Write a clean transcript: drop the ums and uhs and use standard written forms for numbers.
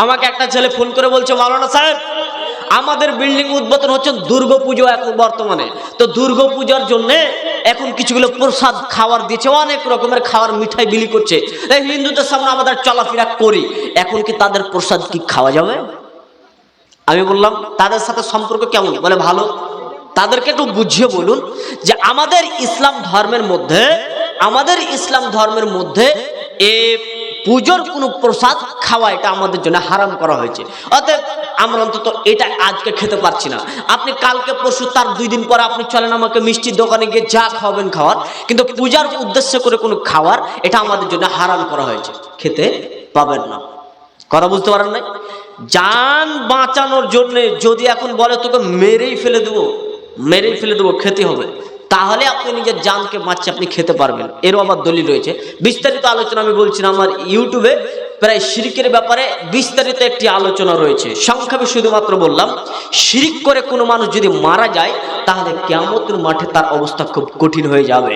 আমাকে একটা ছেলে ফোন করে বলছে, মাওলানা সাহেব আমাদের বিল্ডিং উদ্বোধন হচ্ছে দুর্গাপুজো এখন বর্তমানে, তো দুর্গাপূজার জন্য এখন কিছুগুলো প্রসাদ খাবার দিচ্ছে, অনেক রকমের খাবার মিঠাই বিলি করছে। হিন্দুদের সামনে আমাদের চলাফেরা করি, এখন কি তাদের প্রসাদ কি খাওয়া যাবে? আমি বললাম তাদের সাথে সম্পর্ক কেমন? বলে ভালো। তাদেরকে একটু বুঝিয়ে বলুন যে আমাদের ইসলাম ধর্মের মধ্যে এ পুজোর কোনো প্রসাদ খাওয়া এটা আমাদের জন্য হারাম করা হয়েছে। অতএব আমরা অন্তত এটা আজকে খেতে পারছি না, আপনি কালকে পরশু তার 2 দিন পরে আপনি চলেন আমাকে মিষ্টির দোকানে গিয়ে যা খাওয়াবেন খাওয়ার, কিন্তু পূজার উদ্দেশ্যে করে কোনো খাবার এটা আমাদের জন্য হারাম করা হয়েছে, খেতে পাবেন না। কথা বুঝতে পারেন নাই? জান বাঁচানোর জন্য যদি এখন বলে তোকে মেরেই ফেলে দেবো খেতে হবে, তাহলে আপনি নিজের জানকে বাঁচিয়ে আপনি খেতে পারবেন, এরও আবার দলিল রয়েছে। বিস্তারিত আলোচনা আমি বলছি না, আমার ইউটিউবে প্রায় শিরকের ব্যাপারে বিস্তারিত একটি আলোচনা রয়েছে। সংক্ষেপে শুধুমাত্র বললাম, শিরিক করে কোনো মানুষ যদি মারা যায় তাহলে কিয়ামতের মাঠে তার অবস্থা খুব কঠিন হয়ে যাবে।